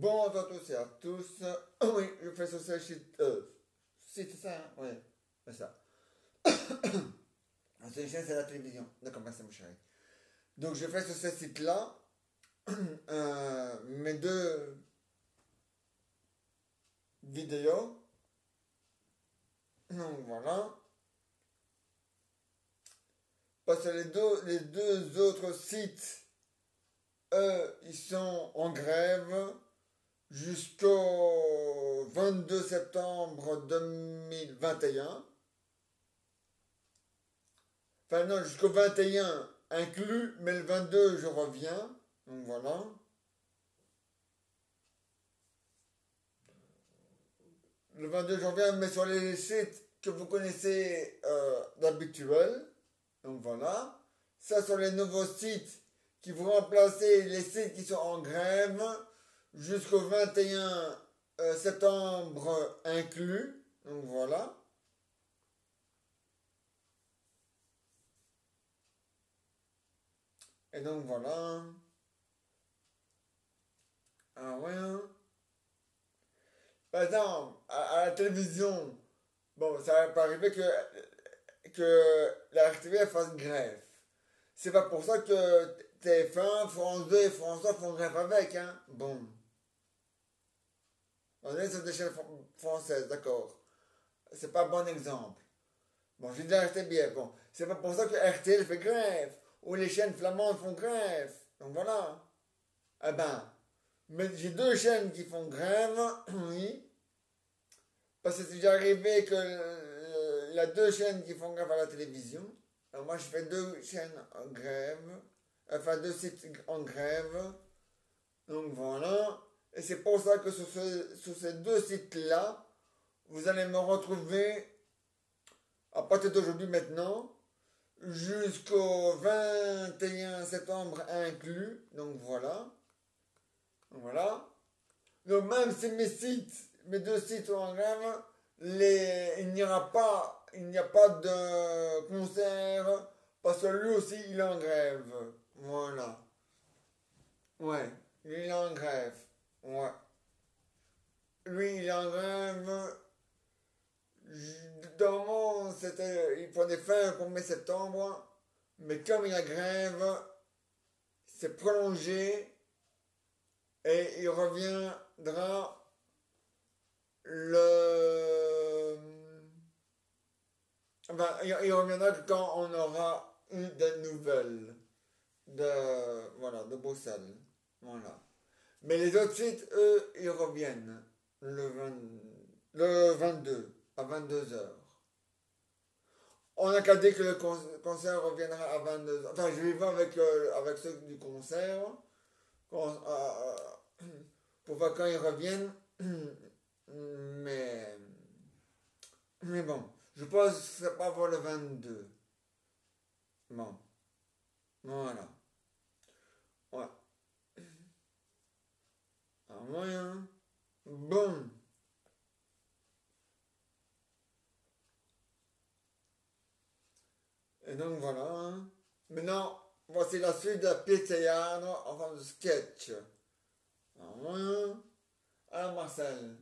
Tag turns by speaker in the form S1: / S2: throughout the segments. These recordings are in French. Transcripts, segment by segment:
S1: Bonjour à tous et à tous. Oui, je fais sur ce site. Site, c'est ça, hein? Oui, c'est ça. C'est une chaîne, c'est la télévision. D'accord, merci mon chéri. Donc je fais sur ce site-là mes deux vidéos. Donc voilà. Parce que les deux autres sites, eux, ils sont en grève jusqu'au 22 septembre 2021. Enfin non, jusqu'au 21 inclus, mais le 22 je reviens. Donc voilà. Le 22 je reviens, mais sur les sites que vous connaissez d'habituel. Donc voilà. Ça sur les nouveaux sites qui vont remplacer les sites qui sont en grève jusqu'au 21 septembre inclus. Donc voilà. Et donc voilà. Ah ouais, hein. Par exemple, à la télévision, bon, ça va pas arriver que la RTBF fasse grève. C'est pas pour ça que TF1, France 2 et France 3 font grève avec, hein. Bon. On est sur des chaînes françaises, d'accord. C'est pas un bon exemple. Bon, j'ai dit la RTBF, bon. C'est pas pour ça que RTL fait grève. Ou les chaînes flamandes font grève. Donc voilà. Eh ben, mais j'ai deux chaînes qui font grève, oui. Parce que c'est déjà arrivé que il y a deux chaînes qui font grève à la télévision. Alors moi, je fais deux chaînes en grève. Enfin, deux sites en grève. Donc voilà. Et c'est pour ça que sur ces deux sites-là, vous allez me retrouver à partir d'aujourd'hui maintenant, jusqu'au 21 septembre inclus. Donc voilà. Voilà. Donc même si mes deux sites sont en grève, il n'y a pas de concert parce que lui aussi il est en grève. Voilà. Ouais, il est en grève. Ouais. Lui il est en grève. Normalement, il prenait fin au 1er septembre, mais comme il y a grève, c'est prolongé et il reviendra le... Enfin, il reviendra quand on aura eu des nouvelles voilà, de Bruxelles. Voilà. Mais les autres sites, eux, ils reviennent le 22 à 22 heures. On n'a qu'à dire que le concert reviendra à 22 heures. Enfin, je vais voir avec ceux du concert pour voir quand ils reviennent. Mais, mais bon, je pense que ce sera pas pour le 22. Bon, voilà. Ouais. Un moyen. Bon. Et donc voilà, hein. Maintenant, voici la suite de la pièce théâtre en forme de sketch. Un moyen. Alors Marcel.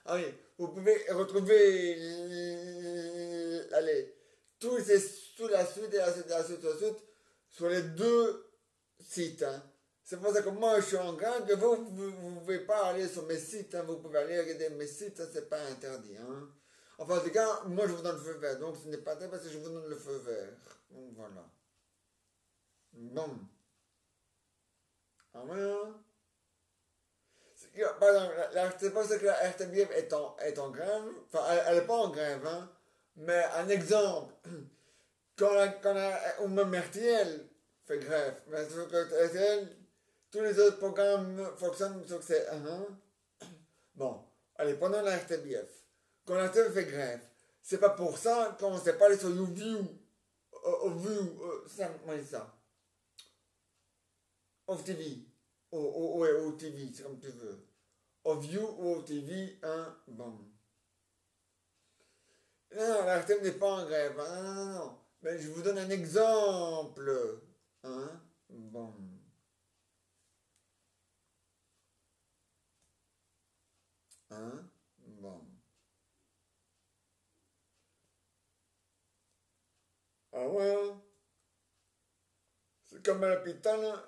S1: Ah oui, vous pouvez retrouver allez, toute la suite et la suite et la suite et la suite sur les deux sites, hein. C'est pour ça que moi je suis en grève que vous pouvez pas aller sur mes sites, hein. Vous pouvez aller regarder mes sites, ça c'est pas interdit, hein. Enfin, en tout cas, moi je vous donne le feu vert, donc ce n'est pas interdit parce que je vous donne le feu vert. Donc voilà. Bon. Ah ouais, hein. Par exemple, c'est pas ça que la RTBF est en grève, enfin elle n'est pas en grève, hein, mais un exemple, ou même RTL fait grève, mais sauf que RTL, tous les autres programmes fonctionnent sur que c'est bon, allez, pendant la RTBF, quand la RTBF fait grève, c'est pas pour ça qu'on ne sait pas aller sur YouView, ça, comment on dit ça, Off TV, ouais, OTV, c'est comme tu veux. Of You ou OTV, hein, bon. Non, la RTM n'est pas en grève, hein, non, non, non. Mais je vous donne un exemple, hein, bon. Hein? Bon. Ah ouais, hein. C'est comme à l'hôpital, hein,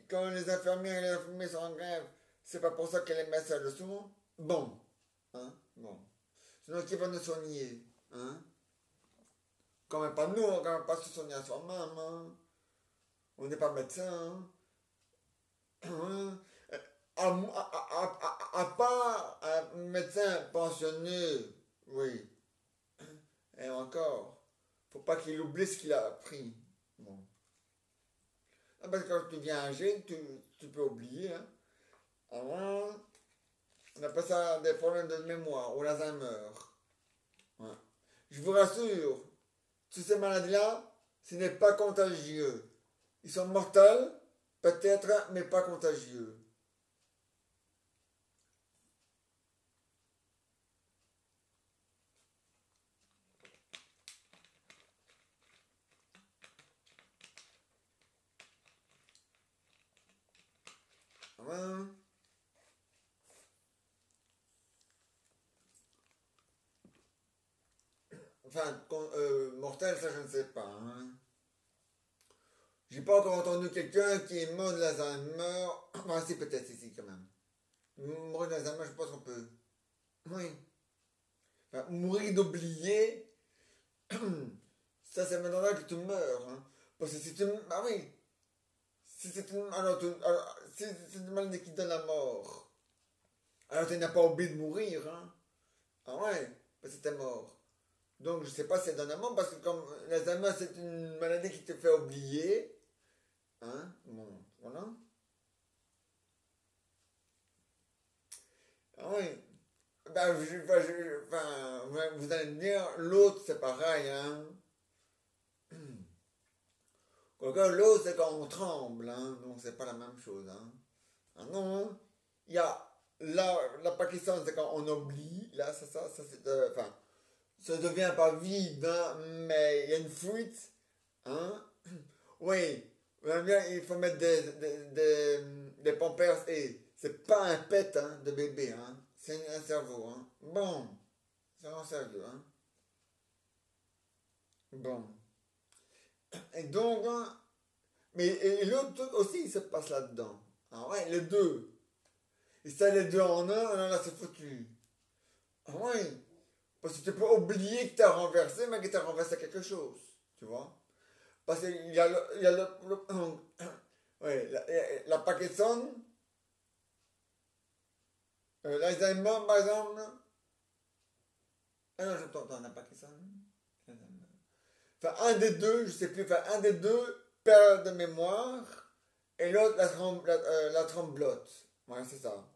S1: quand les infirmières et les infirmiers sont en grève, c'est pas pour ça qu'elle les mettent à leçon. Bon. Hein? Bon. Sinon, qui va nous soigner? Hein? Quand même pas nous, on va quand même pas se soigner à soi-même. Hein? On n'est pas médecin. Hein? Hein? À part un médecin pensionné, oui. Et encore, faut pas qu'il oublie ce qu'il a appris. Bon. Ah, parce que quand tu viens âgé, tu peux oublier. Hein. Avant, on appelle ça des problèmes de mémoire ou l'Alzheimer. Ouais. Je vous rassure, toutes ces maladies-là, ce n'est pas contagieux. Ils sont mortels, peut-être, mais pas contagieux. Ouais. Enfin, mortel, ça je ne sais pas. Hein. J'ai pas encore entendu quelqu'un qui est mort de l'Alzheimer. Ah, si, peut-être, ici, quand même. Mourir de l'Alzheimer, je pense qu'on peut. Oui. Enfin, mourir d'oublier, ça, c'est maintenant là que tu meurs. Hein. Parce que si tu. Ah oui. Si c'est une. Alors, si c'est une maladie qui donne la mort, alors tu n'as pas oublié de mourir. Hein. Ah ouais. Parce que t'es mort. Donc, je sais pas si c'est donne la mort, parce que comme l'Alzheimer, c'est une maladie qui te fait oublier. Hein. Bon, voilà. Ah oui. Ben, enfin, vous allez me dire, l'autre c'est pareil, hein. Quoique l'autre c'est quand on tremble, hein, donc c'est pas la même chose, hein. Ah non, hein. Il y a la Pakistan, c'est quand on oublie, là, ça c'est, enfin, ça devient pas vide, hein, mais il y a une fuite, hein. Oui, bien, il faut mettre des pampers et c'est pas un pet hein, de bébé, hein. C'est un cerveau, hein. Bon, c'est un sérieux, hein. Bon. Et donc, hein, mais et l'autre truc aussi, il se passe là-dedans. Ah ouais, les deux. Et ça, les deux en un, alors là, c'est foutu. Ah ouais. Parce que tu peux oublier que tu as renversé, mais que tu as renversé quelque chose. Tu vois? Parce qu'il y a il y a ouais, la Pakistan, l'Alzheimer, par exemple. Ah non, je t'entends, la Pakistan. Enfin, un des deux, je sais plus, enfin, un des deux perd de mémoire et l'autre la tremblote. Voilà, c'est ça.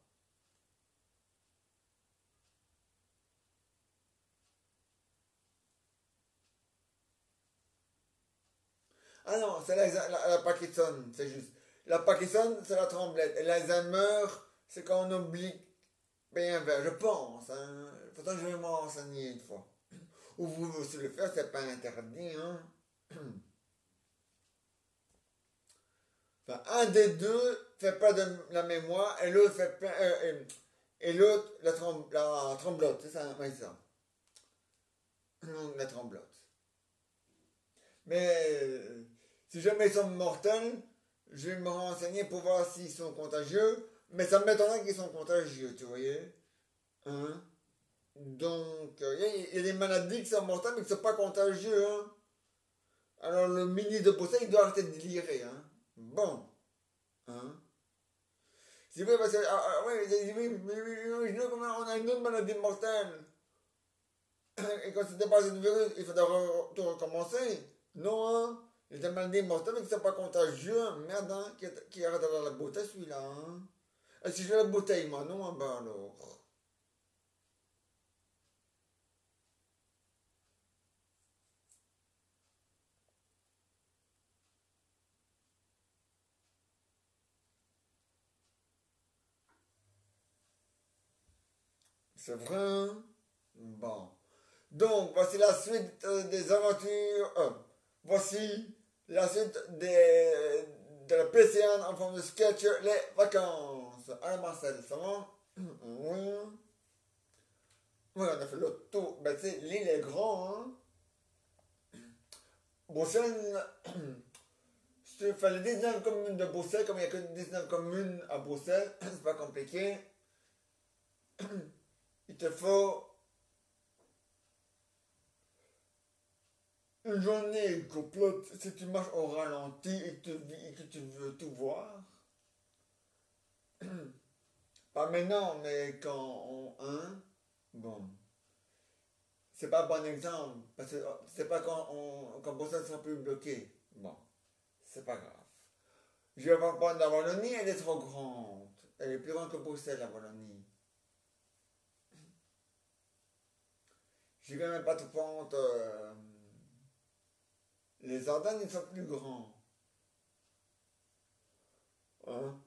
S1: Ah non, c'est la Parkinson, c'est juste. La Parkinson, c'est la tremblette. Et l'Alzheimer, c'est quand on oublie bien faire, je pense. Hein. Pourtant, je vais m'en renseigner une fois. Ou vous aussi le faire, c'est pas interdit. Hein. Enfin, un des deux fait pas de la mémoire et l'autre fait plein, et l'autre la tremblote, c'est ça, oui, c'est ça. La tremblote. Mais si jamais ils sont mortels, je vais me renseigner pour voir s'ils sont contagieux. Mais ça m'étonnerait qu'ils sont contagieux, tu voyais. Hein? Donc, il y a des maladies qui sont mortelles mais qui ne sont pas contagieux. Hein? Alors, le ministre de Possé, il doit arrêter de délirer. Hein? Bon. Hein? C'est vrai parce que, ouais, imaginez comment on a une autre maladie mortelle. Et quand c'est dépassé du virus, il faudra tout recommencer. Non, hein? Il était maladies mortelles mais qui ne sont pas contagieux. Merde, hein? Qui arrête d'avoir la beauté, celui-là. Hein? Et si j'ai la bouteille, moi, non, hein, ben alors. C'est vrai, hein? Bon. Donc, voici la suite des aventures. Voici la suite de la PCN en forme de sketch, les vacances. Alors, Marcel, ça va? Oui. Oui, on a fait le tour. Ben, tu sais, l'île est grande, hein. Bruxelles, il fallait 19 communes de Bruxelles, comme il n'y a que 19 communes à Bruxelles, c'est pas compliqué. Il te faut une journée complète si tu marches au ralenti et que tu veux tout voir. Pas maintenant, mais quand on. Hein, bon. C'est pas un bon exemple, parce que c'est pas quand Bruxelles sera plus bloqué. Bon, c'est pas grave. Je vais pas prendre la Wallonie, elle est trop grande. Elle est plus grande que Bruxelles, la Wallonie. Je vais quand même pas te prendre. Les Ardennes, ils sont plus grands. Hein?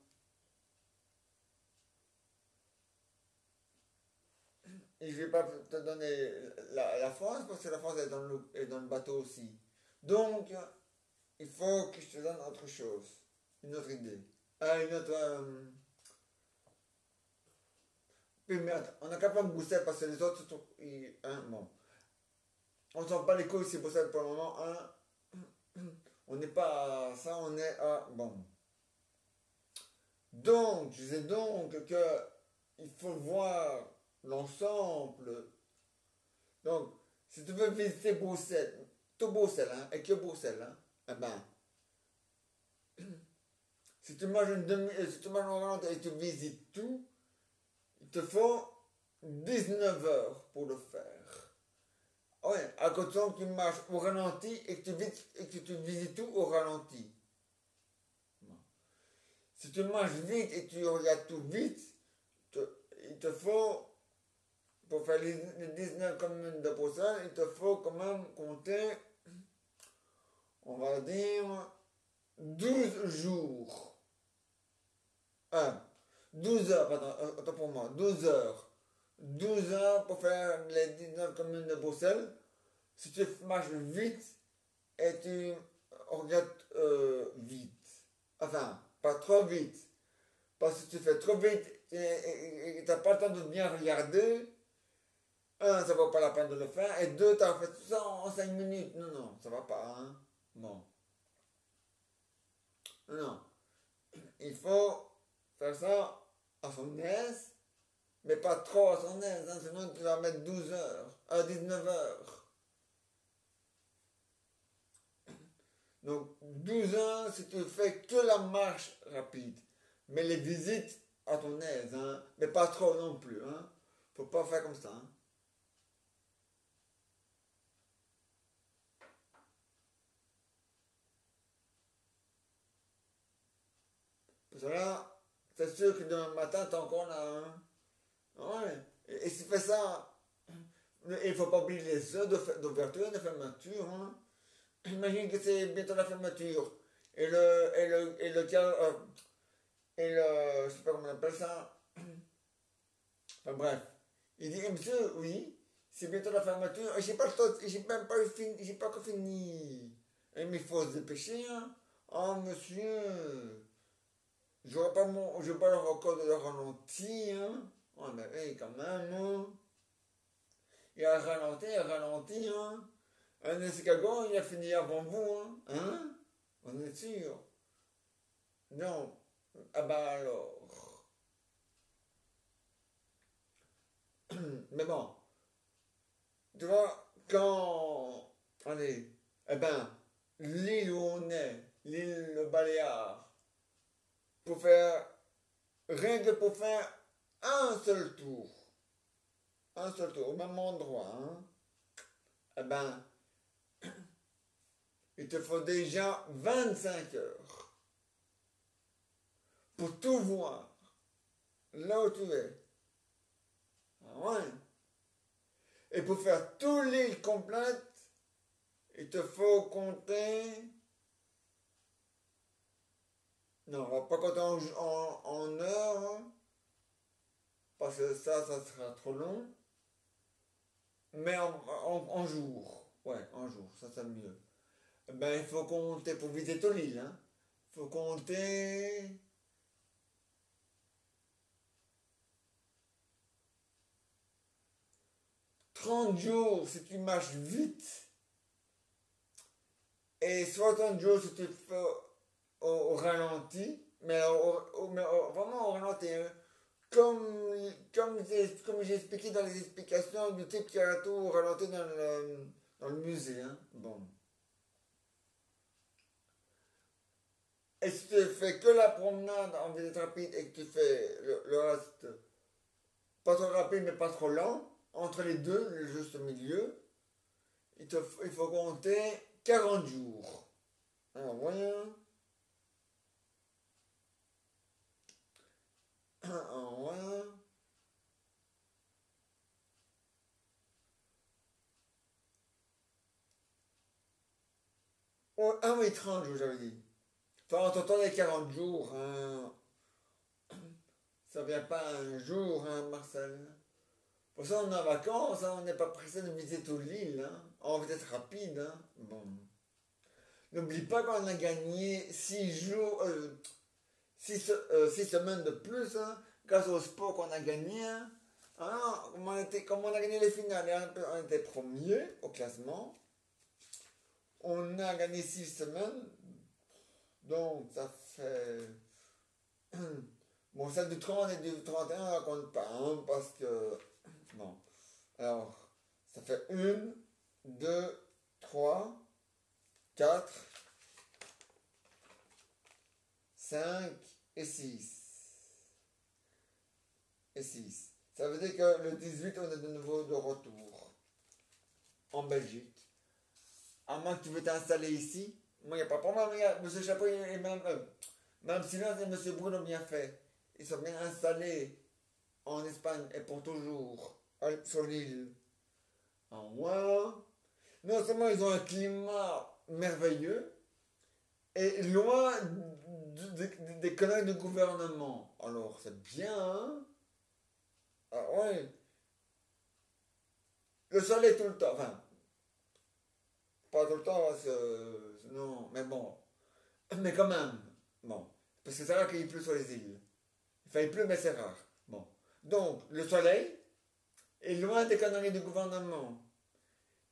S1: Et je vais pas te donner la France, parce que la France est dans le bateau aussi. Donc, il faut que je te donne autre chose. Une autre idée. Ah, une autre. Puis, mais attends, on n'a qu'à pas Bruxelles parce que les autres, hein, bon. On s'en bat les couilles, c'est Bruxelles pour le moment. Hein. On n'est pas à ça, on est à. Bon. Donc, je disais donc que il faut voir l'ensemble. Donc, si tu veux visiter Bruxelles, tout Bruxelles, hein, et que Bruxelles, hein, eh ben, si tu manges si tu manges un restaurant et tu visites tout, il te faut 19 heures pour le faire. Ouais, à côté de tu marches au ralenti et que tu visites tout au ralenti. Bon. Si tu marches vite et tu regardes tout vite, il te faut, pour faire les 19 communes de Bruxelles, il te faut quand même compter, on va dire, 12 jours. 12 heures, pardon, autant pour moi, 12 heures. 12 heures pour faire les 19 communes de Bruxelles. Si tu marches vite et tu regardes vite, enfin, pas trop vite, parce que tu fais trop vite et tu n'as pas le temps de bien regarder, un, ça vaut pas la peine de le faire, et deux, tu as fait tout ça en 5 minutes. Non, non, ça va pas, hein. Bon. Non. Il faut faire ça à son aise, mais pas trop à son aise, hein, sinon tu vas mettre 12 heures, à 19 heures. Donc 12 heures si tu fais que la marche rapide, mais les visites à ton aise, hein, mais pas trop non plus. Hein. Faut pas faire comme ça. Hein. Parce que là, c'est sûr que demain matin, t'es encore là. Hein. Ouais. Et si tu fais ça, il faut pas oublier les heures d'ouverture et de fermeture. Hein. Imagine que c'est bientôt la fermeture. Et le, je sais pas comment on appelle ça. Enfin bref. Il dit, monsieur, oui, c'est bientôt la fermeture. J'ai pas le temps, j'ai même pas fini, j'ai pas encore fini. Mais il faut se dépêcher, hein. Oh, monsieur, j'aurai pas encore de le ralenti, hein. Oh, mais hey, quand même, hein. Il a ralenti, hein. Un escargot, il a fini avant vous, hein. Hein? On est sûr. Non. Ah bah alors. Mais bon, tu vois, quand. Allez, eh ben, l'île où on est, l'île Baléares, pour faire. Rien que pour faire un seul tour. Un seul tour, au même endroit, hein. Eh ben, il te faut déjà 25 heures pour tout voir, là où tu es. Ah ouais. Et pour faire toute l'île complète, il te faut compter. Non, on va pas compter en heures, hein, parce que ça sera trop long. Mais en jours. Ouais, en jours, ça c'est mieux. Ben, il faut compter pour visiter l'île, hein. Il faut compter. 30 jours si tu marches vite, et 60 jours si tu fais au ralenti, vraiment au ralenti, hein. Comme j'ai expliqué dans les explications du type qui a tout au ralenti dans le musée. Hein. Bon. Et si tu fais que la promenade en vitesse rapide et que tu fais le reste pas trop rapide mais pas trop lent, entre les deux, le juste milieu, il faut compter 40 jours. Alors, voyons. Alors, voyons. Oh, ah oui, 30 jours, j'avais dit. Enfin, entre temps les 40 jours, hein. Ça vient pas un jour, hein, Marcel. Pour ça, on est en vacances, hein, on n'est pas pressé de visiter toute l'île, hein. On va être rapide, hein. Bon. N'oublie pas qu'on a gagné 6 jours, 6 semaines de plus, hein, grâce au sport qu'on a gagné. Hein. Alors, comme on a gagné les finales, et on était premier au classement, on a gagné 6 semaines, donc ça fait. Bon, celle du 30 et du 31, on ne compte pas, hein, parce que. Bon. Alors, ça fait 1, 2, 3, 4, 5 et 6. Et 6. Ça veut dire que le 18, on est de nouveau de retour en Belgique. À moins que tu veux t'installer ici. Moi, il n'y a pas de problème. Regarde, M. Chapeau et Mme Silence et M. Bruno ont bien fait. Ils sont bien installés en Espagne et pour toujours sur l'île. En moins, non seulement ils ont un climat merveilleux et loin des conneries de gouvernement. Alors, c'est bien, hein? Ah ouais. Le soleil tout le temps. Enfin, pas tout le temps, parce que, non, mais bon. Mais quand même, bon. Parce que c'est rare qu'il pleut sur les îles. Enfin, il pleut, mais c'est rare. Bon. Donc, le soleil est loin des conneries du gouvernement.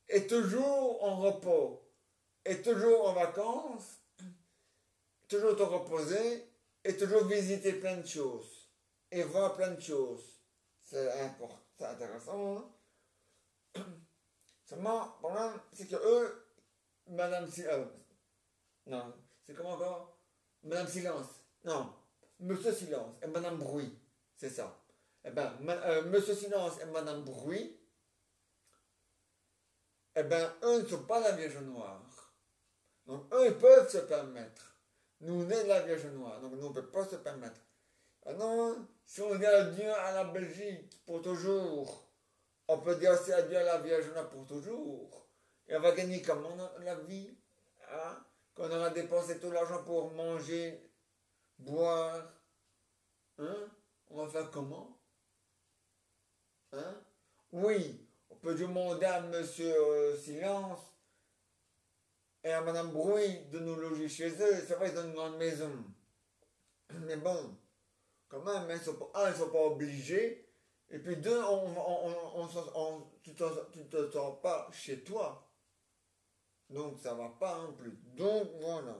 S1: Est toujours en repos. Est toujours en vacances. Toujours te reposer. Et toujours visiter plein de choses. Et voir plein de choses. C'est important. C'est intéressant, hein? Seulement, le problème, c'est que eux, Madame Silence. Non, c'est comment encore? Madame Silence. Non, Monsieur Silence et Madame Bruit. C'est ça. Eh bien, Monsieur Silence et Madame Bruit, eh bien, eux ne sont pas la Vierge Noire. Donc, eux, ils peuvent se permettre. Nous, on est la Vierge Noire. Donc, nous, on ne peut pas se permettre. Ah non, si on dit adieu à la Belgique pour toujours, on peut dire aussi adieu à la Vierge Noire pour toujours. Et on va gagner comment la vie, hein? Qu'on aura dépensé tout l'argent pour manger, boire, hein? On va faire comment? Hein? Oui, on peut demander à Monsieur Silence et à Madame Bruy de nous loger chez eux. C'est vrai, ils ont une grande maison. Mais bon, quand même, hein, ils sont pas obligés. Et puis deux, tu te sens pas chez toi. Donc ça va pas non plus. Donc voilà.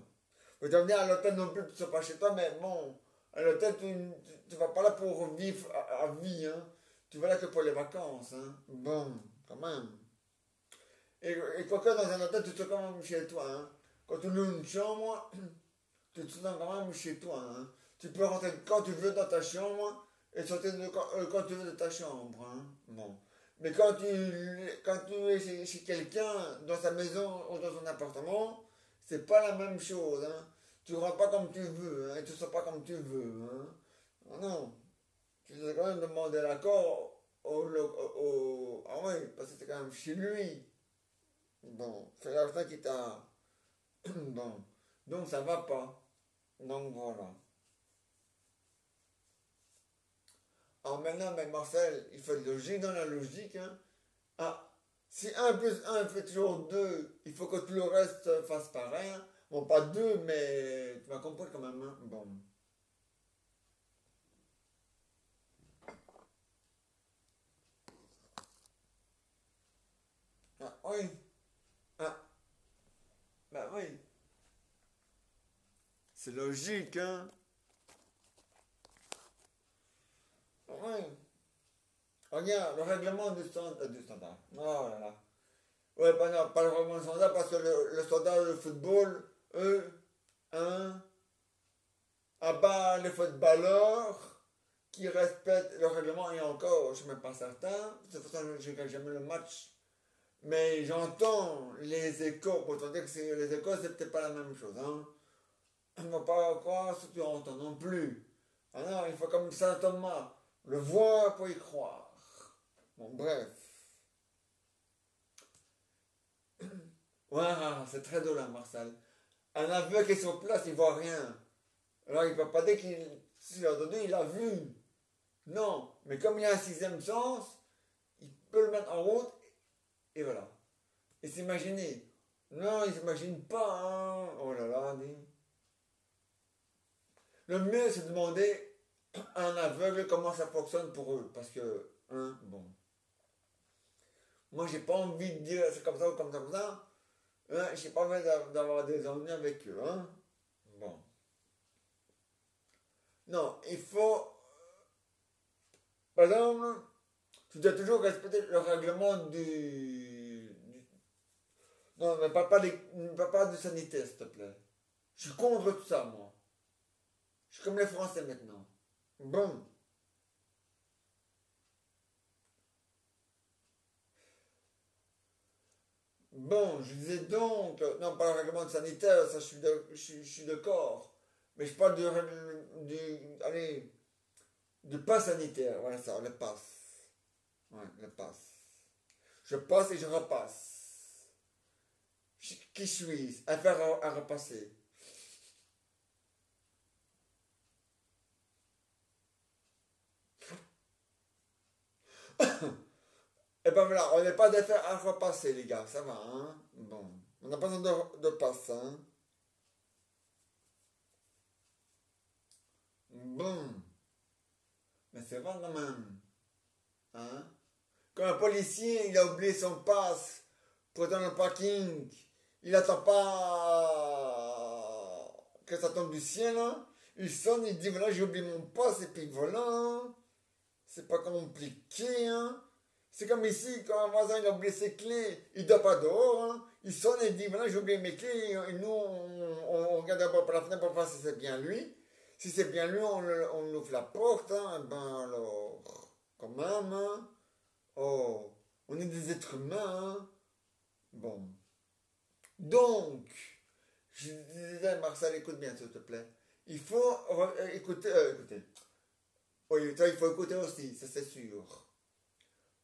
S1: Faut te venir à l'hôtel non plus, tu ne sois pas chez toi, mais bon, à l'hôtel, tu vas pas là pour vivre à vie, hein. Tu vas là que pour les vacances, hein. Bon, quand même. Et quoique dans un hôtel, tu te sens quand même chez toi, hein. Quand tu loues une chambre, tu te sens quand même chez toi, hein. Tu peux rentrer quand tu veux dans ta chambre et sortir quand tu veux de ta chambre, hein. Bon. Mais quand tu es chez quelqu'un, dans sa maison ou dans son appartement, c'est pas la même chose, hein. Tu ne rentres pas comme tu veux, hein, et tu ne sors pas comme tu veux, hein. Ah non. Tu dois quand même demander l'accord ah oui, parce que c'est quand même chez lui. Bon, c'est l'argent qui t'a. Bon. Donc ça va pas. Donc voilà. Alors maintenant, mais Marcel, il faut loger dans la logique, hein. Ah, si un plus un fait toujours 2, il faut que tout le reste fasse pareil, hein. Bon, pas 2, mais tu m'as compris quand même, hein. Bon. Ah, oui. Ah, bah oui. C'est logique, hein. Oui. Regarde, le règlement du standard. Oh là là. Ouais, non, pas le règlement du standard parce que le standard de football, eux, hein, à part les footballeurs qui respectent le règlement et encore, je ne suis même pas certain. De toute façon, je ne regarde jamais le match. Mais j'entends les échos, pour te dire que les échos, c'est peut-être pas la même chose. Hein. On ne va pas croire ce que tu entends non plus. Ah non, il faut comme Saint Thomas, le voir pour y croire. Bon, bref. Voilà, c'est très drôle, hein, Marcel. Un aveugle qui est sur place, il voit rien. Alors il ne peut pas dire qu'il a entendu, il a vu. Non, mais comme il a un sixième sens, il peut le mettre en route, et voilà. Et s'imaginer. Non, il ne s'imagine pas, hein. Oh là là, dis. Le mieux, c'est de demander à un aveugle comment ça fonctionne pour eux. Parce que, hein, bon. Moi, j'ai pas envie de dire c'est comme ça ou comme ça, comme ça. Hein, j'ai pas envie d'avoir des ennuis avec eux, hein. Bon. Non, il faut, par exemple, tu dois toujours respecter le règlement non, mais pas du sanitaire, s'il te plaît. Je suis contre tout ça, moi. Je suis comme les Français maintenant. Bon. Bon, je disais donc, non, pas le règlement sanitaire, ça je suis d'accord. Mais je parle allez, du pass sanitaire, voilà ça, le pass. Ouais, le pass. Je passe et je repasse. Qui suis-je? Affaire à repasser. Et ben voilà, on n'est pas d'affaire à repasser, les gars, ça va, hein? Bon, on n'a pas besoin de passe, hein? Bon, mais c'est vrai quand même, hein? Quand un policier, il a oublié son passe pour être dans le parking, il attend pas que ça tombe du ciel, hein? Il sonne, il dit voilà, j'ai oublié mon passe, et puis voilà, hein. C'est pas compliqué, hein? C'est comme ici, quand un voisin il a oublié ses clés, il dort pas dehors, hein? Il sonne et il dit voilà, j'ai oublié mes clés, et nous on regarde d'abord par la fenêtre pour voir si c'est bien lui. Si c'est bien lui, on ouvre la porte, hein? Ben alors, quand même, hein? Oh, on est des êtres humains, hein. Bon. Donc, je disais, Marcel, écoute bien, s'il te plaît. Il faut écouter. Oui, toi, il faut écouter aussi, ça c'est sûr.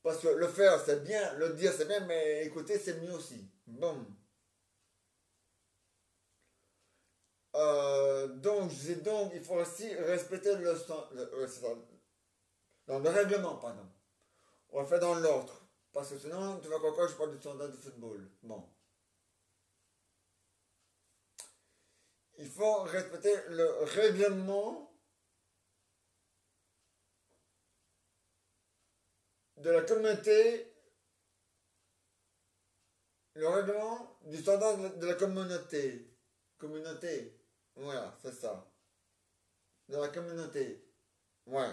S1: Parce que le faire, c'est bien, le dire, c'est bien, mais écouter, c'est mieux aussi. Bon. Donc, je disais donc, il faut aussi respecter le règlement, pardon. On le fait dans l'ordre. Parce que sinon, tu vas croire que je parle du standard de football. Bon. Il faut respecter le règlement de la communauté, le règlement du standard de la communauté. Communauté. Voilà, c'est ça. De la communauté. Ouais.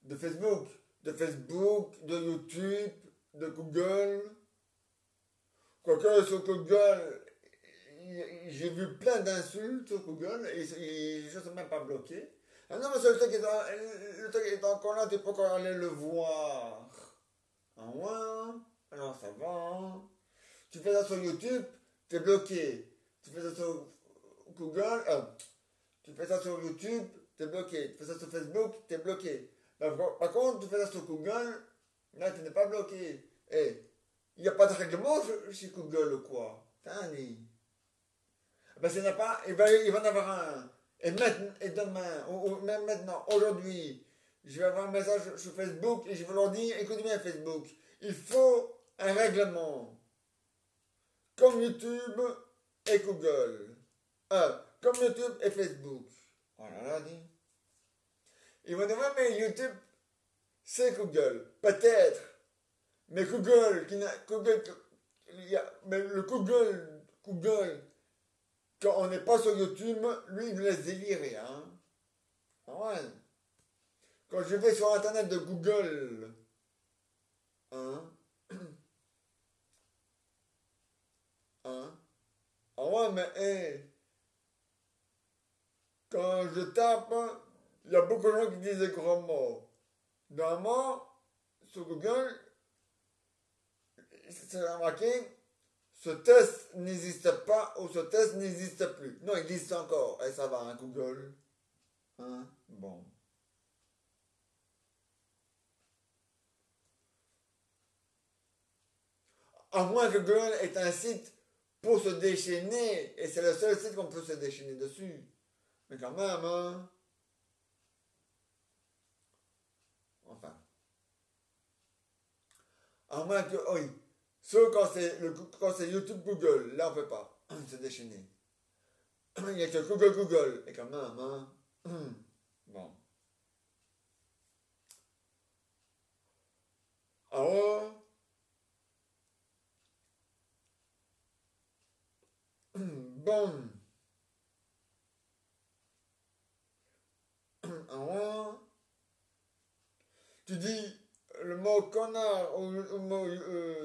S1: De Facebook. De Facebook, de YouTube, de Google. Quoique sur Google, j'ai vu plein d'insultes sur Google et je ne suis même pas bloqué. Ah non, mais c'est le truc est encore là, tu peux encore aller le voir. Ah ouais? Alors ça va, hein. Tu fais ça sur YouTube, t'es bloqué. Tu fais ça sur Google, tu fais ça sur YouTube, t'es bloqué. Tu fais ça sur Facebook, t'es bloqué. Par contre, tu fais ça sur Google, là, tu n'es pas bloqué. Eh, il n'y a pas de règlement chez Google ou quoi? Tani. Ben, s'il n'y en a pas, il va en avoir un. Et maintenant, et demain, ou même maintenant, aujourd'hui, je vais avoir un message sur Facebook et je vais leur dire, écoutez bien Facebook, il faut un règlement. Comme YouTube et Google. Comme YouTube et Facebook. Voilà, là, dit. Ils vont dire, ouais, mais YouTube, c'est Google. Peut-être. Mais Google, mais le Google, quand on n'est pas sur YouTube, lui, il nous laisse délirer, hein. Ah ouais. Quand je vais sur Internet de Google, hein, hein, ah ouais, mais quand je tape, il y a beaucoup de gens qui disent des gros mots. Normalement, sur Google, c'est remarqué, ce test n'existe pas ou ce test n'existe plus. Non, il existe encore. Et ça va, hein, Google. Hein? Bon. À moins que Google est un site pour se déchaîner, et c'est le seul site qu'on peut se déchaîner dessus. Mais quand même, hein. Enfin. À moins que, oui. Sauf quand c'est YouTube Google, là on peut pas se déchaîner. Il n'y a que Google, et quand même, hein. Bon. Alors, bon. Alors, tu dis le mot connard, ou le mot,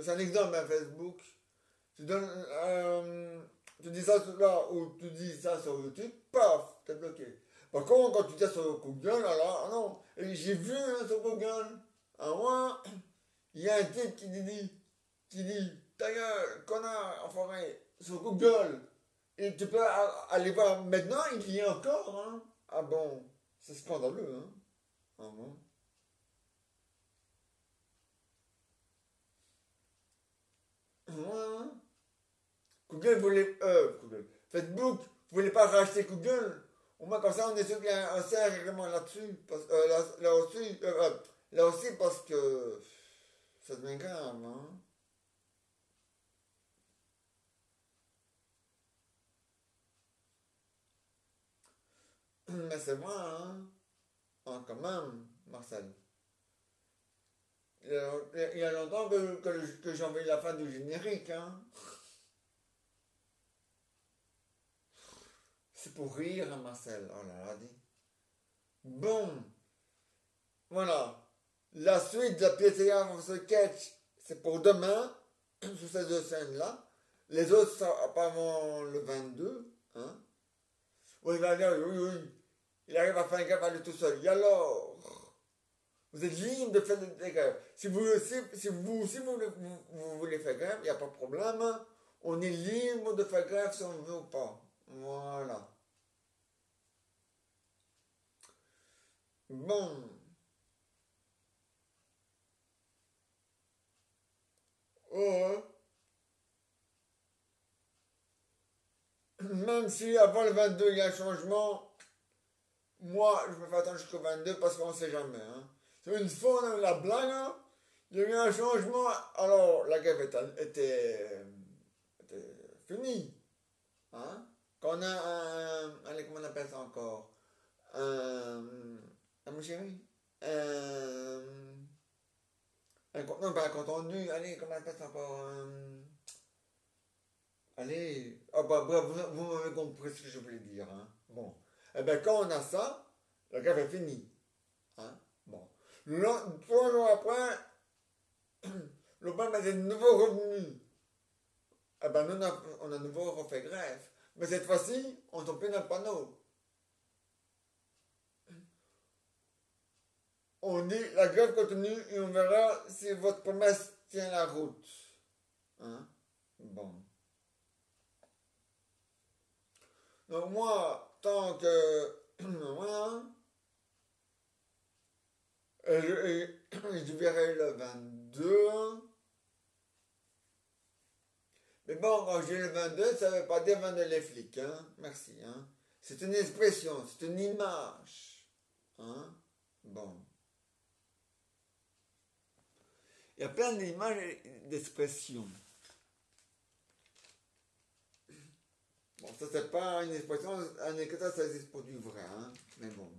S1: c'est un exemple à Facebook. Tu donnes, tu dis ça là, ou tu dis ça sur YouTube, paf, t'es bloqué. Par contre, quand tu dis ça sur Google, alors, non, et j'ai vu hein, sur Google, moi, il y a un type qui dit, ta gueule, connard, enfoiré, sur Google. Et tu peux aller voir, maintenant, il y a encore, hein. Ah bon, c'est scandaleux, hein. Ah bon. Ouais. Facebook voulait pas racheter Google. Au moins comme ça, on est sûr qu'il y a un certain règlement là-dessus. Là aussi parce que ça devient grave, hein. Mais c'est moi, hein. Ah, quand même, Marcel. Il y a longtemps que j'ai envoyé la fin du générique, hein. C'est pour rire, hein, Marcel. Oh là là, dis. Bon, voilà. La suite de la PTA of the Catch, c'est pour demain, sur ces deux scènes-là. Les autres sont pas avant le 22. Hein. Oui, il va dire, oui, oui. Il arrive à faire un grève à lui tout seul. Et alors, vous êtes libre de faire des grèves. Si vous voulez faire grève, il n'y a pas de problème. On est libre de faire grève si on veut ou pas. Voilà. Bon. Oh. Même si avant le 22 il y a un changement, moi je me fais attendre jusqu'au 22 parce qu'on ne sait jamais. Hein. C'est une fois on a eu la blague, hein, il y a eu un changement, alors la grève était finie. Hein. Quand on a allez, comment on appelle ça encore? Mon chéri? Non, pas un compte rendu, allez, comment on appelle ça encore? Allez, ah bah, bref, vous m'avez compris ce que je voulais dire. Hein. Bon. Eh bien, quand on a ça, la grève est finie. Hein. Bon. 3 jours après, le problème a des nouveaux revenus. Eh bien, nous, on a de nouveau refait grève. Mais cette fois-ci, on ne tombe plus dans le panneau. On dit la grève continue et on verra si votre promesse tient la route. Hein. Bon. Donc moi, tant que... voilà, je verrai le 22. Mais bon, quand j'ai le 22, ça ne veut pas dire 22 les flics. Hein. Merci. Hein. C'est une expression, c'est une image. Hein. Bon. Il y a plein d'images et d'expressions. Bon, ça c'est pas une expression, un écriture ça existe pour du vrai. Hein. Mais bon.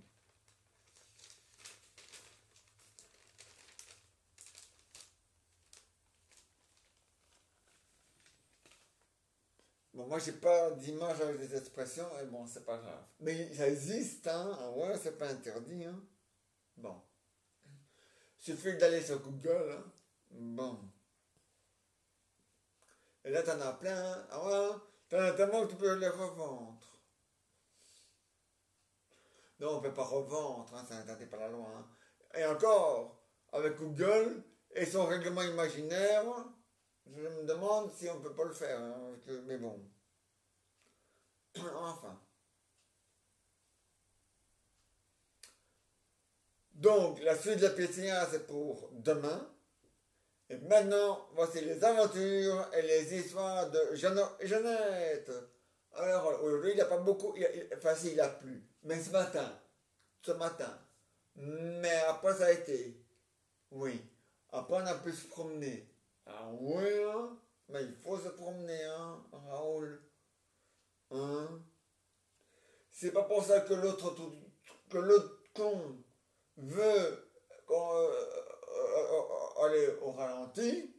S1: Bon, moi, j'ai pas d'image avec des expressions, et bon, c'est pas grave. Mais ça existe, hein. Ah ouais, c'est pas interdit, hein. Bon. Suffit d'aller sur Google, hein. Bon. Et là, t'en as plein, hein. Ah ouais, t'en as tellement que tu peux les revendre. Non, on peut pas revendre, hein, c'est interdit par la loi, hein. Et encore, avec Google et son règlement imaginaire, je me demande si on peut pas le faire, hein, mais bon. Enfin. Donc, la suite de la PCA, c'est pour demain. Et maintenant, voici les aventures et les histoires de Jeannot et Jeannette. Alors, aujourd'hui, il n'y a pas beaucoup, enfin, si, il a plu. Mais ce matin. Mais après, ça a été. Oui. Après, on a pu se promener. Ah oui, hein? Mais il faut se promener, hein, Raoul. Hein? C'est pas pour ça que l'autre con veut aller au ralenti,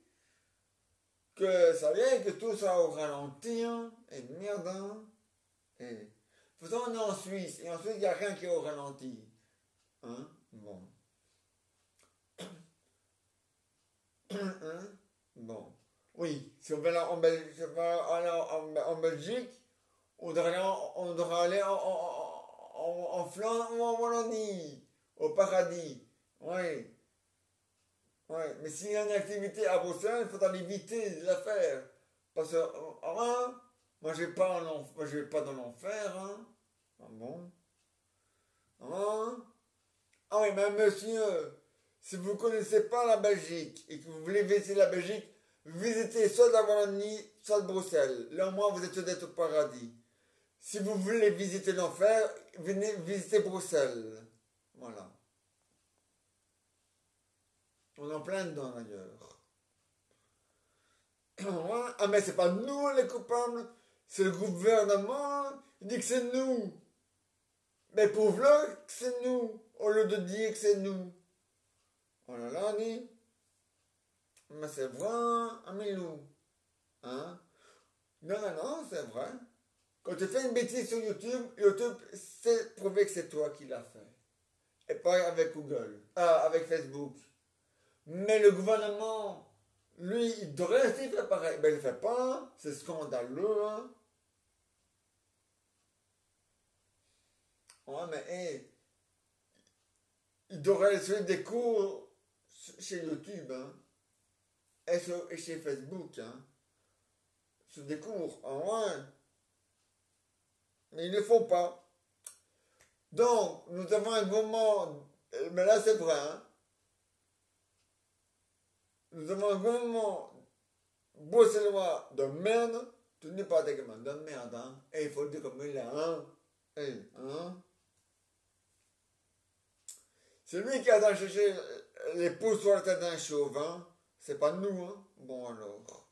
S1: que ça vient, que tout soit au ralenti, hein, et merde, hein. Et, pourtant, on est en Suisse, et en Suisse, il n'y a rien qui est au ralenti. Hein? Bon. Hein? Bon. Oui, si on va en Belgique, on devrait aller en Flandre ou en Wallonie, au paradis. Oui. Ouais, mais s'il y a une activité à Bruxelles, il faudra l'éviter de la faire. Parce que, hein, moi je vais pas dans l'enfer, hein. Ah bon? Hein? Ah oui, mais monsieur, si vous ne connaissez pas la Belgique et que vous voulez visiter la Belgique, visitez soit la Wallonie, soit Bruxelles. Là au moins vous êtes sûr d'être au paradis. Si vous voulez visiter l'enfer, venez visiter Bruxelles. Voilà. On est en plein dedans d'ailleurs. Ah mais c'est pas nous les coupables, c'est le gouvernement. Il dit que c'est nous. Mais prouve-le que c'est nous, au lieu de dire que c'est nous. Oh là là, dit. Mais c'est vrai, Amilou. Hein? Non, non, non, c'est vrai. Quand tu fais une bêtise sur YouTube, YouTube sait prouver que c'est toi qui l'as fait. Et pas avec Google, avec Facebook. Mais le gouvernement, lui, il devrait aussi faire pareil. Ben, il ne le fait pas, c'est scandaleux, hein. Ouais, mais hey, il devrait suivre des cours chez YouTube, hein. Et chez Facebook, hein. Sur des cours, en ouais. Mais ils ne le font pas. Donc, nous avons un moment, mais là c'est vrai, hein. Nous avons un gouvernement bruxellois de merde, tenu par des gamins de merde, hein. Et il faut le dire comme il est, hein. Hey, hein. C'est lui qui a d'aller chercher les pouces sur la tête d'un chauve, hein. C'est pas nous, hein. Bon alors.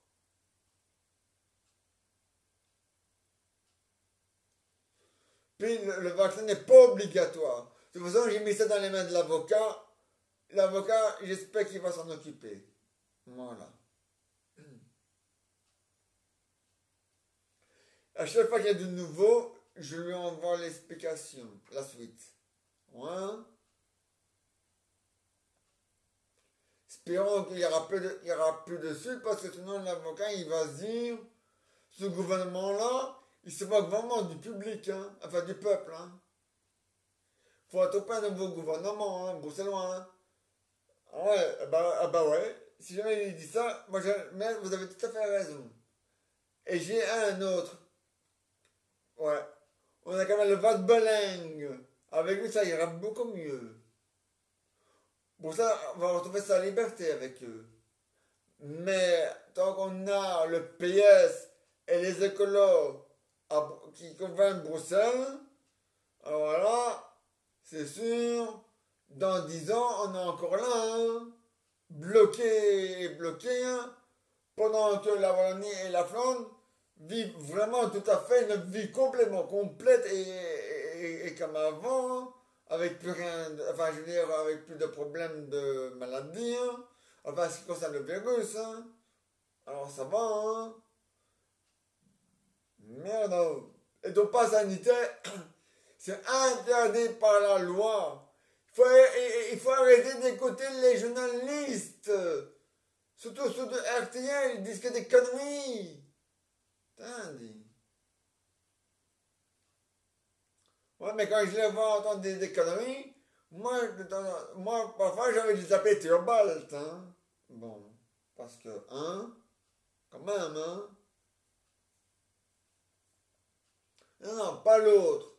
S1: Puis le vaccin n'est pas obligatoire. De toute façon, j'ai mis ça dans les mains de l'avocat. L'avocat, j'espère qu'il va s'en occuper. Voilà. À chaque fois qu'il y a de nouveau, je lui envoie l'explication, la suite. Ouais. Espérons qu'il y aura plus de suite parce que sinon l'avocat il va se dire, ce gouvernement-là, il se moque vraiment du public, hein, enfin du peuple. Hein. Faut attendre un nouveau gouvernement, hein, bruxellois. Hein. Ah ouais, ah bah ouais. Si jamais il dit ça, mais vous avez tout à fait raison. Et j'ai un autre. Ouais. On a quand même le Vat Beleng. Avec lui, ça ira beaucoup mieux. Pour ça, on va retrouver sa liberté avec eux. Mais tant qu'on a le PS et les écolos qui convainquent Bruxelles, alors voilà, c'est sûr, dans 10 ans, on est encore là, hein, bloqué et bloqué, hein, pendant que la Wallonie et la Flandre vivent vraiment tout à fait une vie complètement complète et comme avant, hein, avec plus rien, enfin je veux dire, avec plus de problèmes de maladie, hein, enfin ce qui concerne le virus, hein, alors ça va, hein. Merde. Et ton pass sanitaire, c'est interdit par la loi. Il faut arrêter d'écouter les journalistes. Surtout ceux de RTL, ils disent que des conneries. Putain, dit. Ouais, mais quand je les vois entendre des conneries, moi, parfois, j'ai envie de taper Théobald, hein. Bon, parce que, hein, quand même, hein. Non, non, pas l'autre.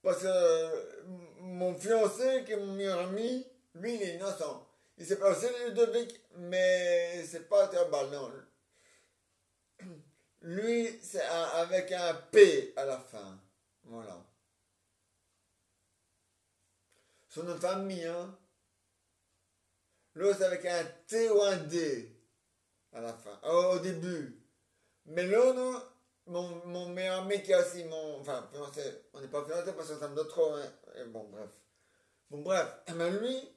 S1: Parce que mon fiancé, qui est mon meilleur ami, lui, il est innocent. Il s'est passé Ludovic, mais c'est pas Théobald, non. Lui, c'est avec un P à la fin. Voilà. Son nom de famille, hein. L'autre, c'est avec un T ou un D à la fin, au début. Mais l'autre, mon meilleur ami qui a aussi mon. Enfin, fiancé, on n'est pas fiancé parce que ça me donne trop. Hein. Et bon, bref. Bon, bref. Mais lui,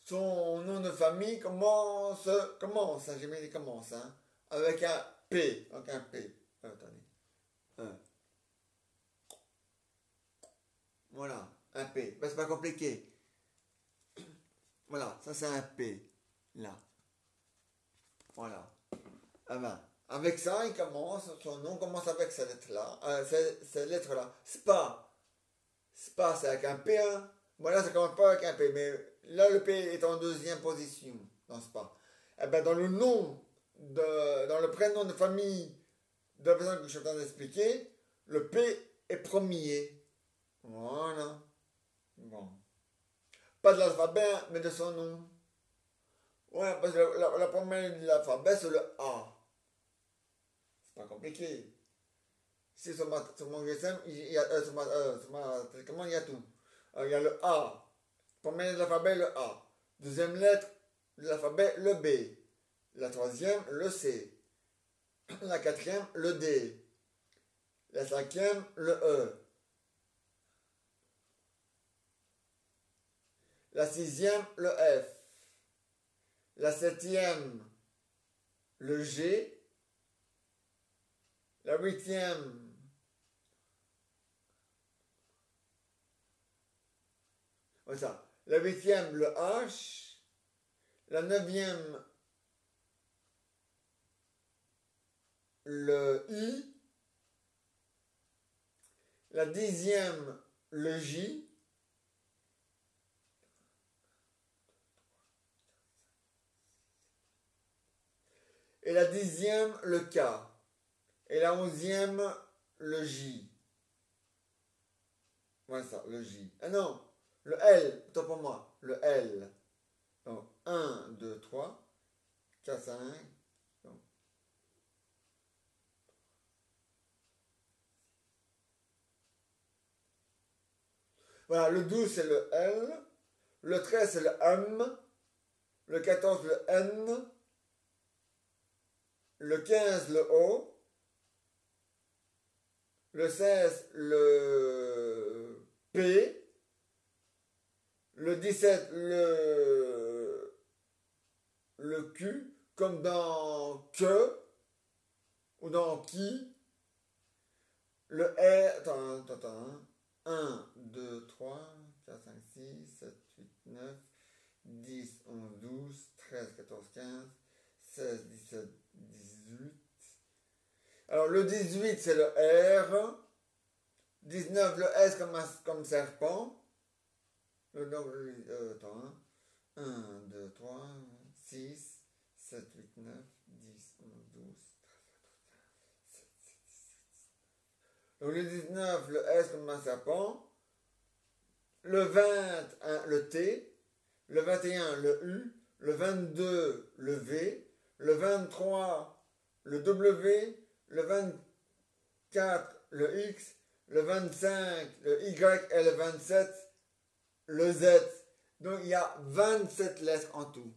S1: son nom de famille commence. Commence, hein, j'ai mis commence, hein. Avec un P. Donc un P. Attendez. Un. Voilà, un P. Ben, c'est pas compliqué. Voilà, ça c'est un P. Là. Voilà. Ah ben, avec ça, il commence, son nom commence avec cette lettre-là. Cette lettre-là. Spa. Spa, c'est avec un P, hein. Voilà, ça commence pas avec un P, mais là, le P est en deuxième position dans Spa. Eh ben, dans le nom, dans le prénom de famille de la personne que je suis en train d'expliquer, le P est premier. Voilà. Bon. Pas de l'alphabet, mais de son nom. Ouais, parce que la première de l'alphabet, c'est le A. C'est pas compliqué. Si sur mon GSM, il y a, sur ma télécommande, il y a tout. Il y a le A. Première de l'alphabet, le A. Deuxième lettre de l'alphabet, le B. La troisième, le C. La quatrième, le D. La cinquième, le E. La sixième, le F. La septième, le G. La huitième, ça. La huitième, le H. La neuvième, le I. La dixième, le J. Et la dixième, le K. Et la onzième, le J. Voilà ça, le J. Ah non, le L, autant pour moi, le L. Donc 1, 2, 3, 4, 5. Donc. Voilà, le 12 c'est le L, le 13 c'est le M, le 14 le N, le 15 le O, le 16 le P, le 17 le Q, comme dans que ou dans qui, le R, attends, 1, 2, 3, 4, 5, 6, 7, 8, 9, 10, 11, 12, 13, 14, 15, 16, 17, 18. Alors le 18 c'est le R, 19 le S comme serpent. Attends, hein. 1, 2, 3, 6, 7, 8, 9, 10, 11, 12, 13, 14, 15, 16, 17, 18. Donc le 19, le S comme un serpent. Le 20, le T. Le 21, le U. Le 22, le V. Le 23, le W. Le 24, le X. Le 25, le Y. Et le 27, le Z. Donc il y a 27 lettres en tout.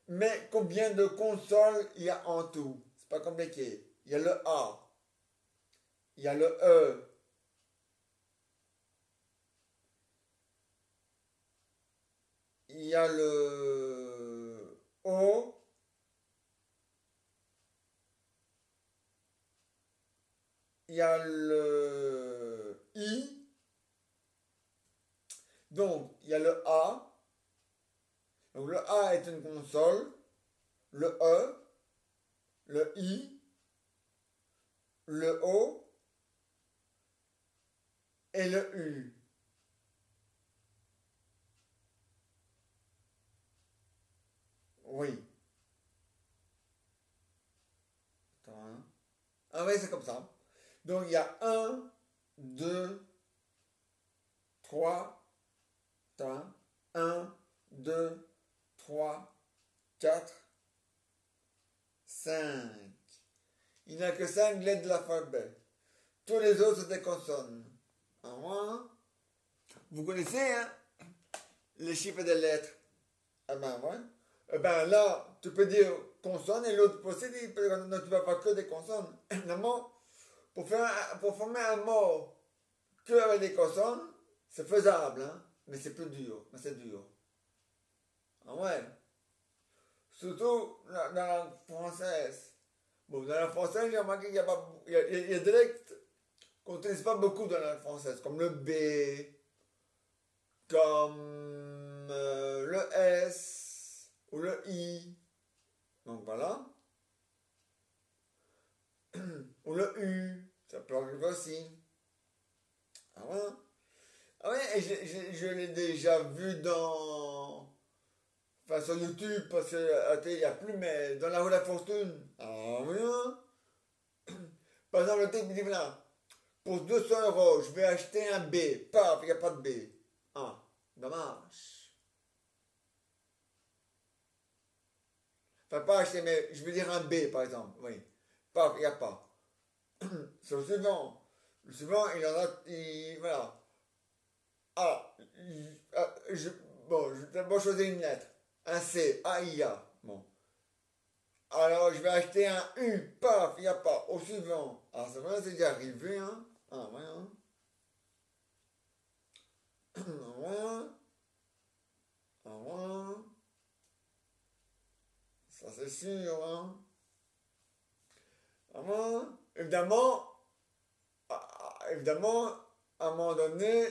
S1: Mais combien de consoles il y a en tout? C'est pas compliqué. Il y a le A. Il y a le E. Il y a le O. y a le I. Donc, il y a le A. Donc, le A est une console. Le E. Le I. Le O. Et le U. Oui. Attends, hein. Ah oui, c'est comme ça. Donc, il y a un, 2, 3, attends, 1, 2, 3, 4, 5. Il n'y a que 5 lettres de l'alphabet. Tous les autres, c'est des consonnes. Hein? Vous connaissez, hein, les chiffres des lettres? Ah ben, ouais. Eh ben là, tu peux dire consonne et l'autre peut aussi dire, non, tu vas pas que des consonnes. Évidemment, pour former un mot que avec des consonnes, c'est faisable, hein, mais c'est plus dur, mais c'est dur. Ah ouais. Surtout dans la langue française. Bon, dans la langue française, j'ai remarqué qu'il y a, pas, il y a des lettres qu'on n'utilise pas beaucoup dans la langue française, comme le B, comme le S ou le I. Donc voilà. Ou le U, ça peut arriver aussi. Ah ouais. Ah ouais, et je l'ai déjà vu dans. Enfin, sur YouTube, parce qu'il n'y a plus, mais dans la rue de la fortune. Ah oui, hein. Par exemple, le type dit voilà, pour 200 €, je vais acheter un B. Paf, il n'y a pas de B. Ah, dommage. Enfin, pas acheter, mais je veux dire un B, par exemple. Oui. Paf, il n'y a pas. C'est le suivant. Le suivant, il en a. Voilà. Ah, bon, je vais d'abord choisir une lettre. Un C, A-I-A. Bon. Alors, je vais acheter un U. Paf, il n'y a pas. Au suivant. Alors, c'est vrai, c'est déjà arrivé, hein. Ah, ouais, hein. Ah, ouais. Ah, ouais. Ça, c'est sûr, hein. Ah, ouais. Évidemment, évidemment, à un moment donné,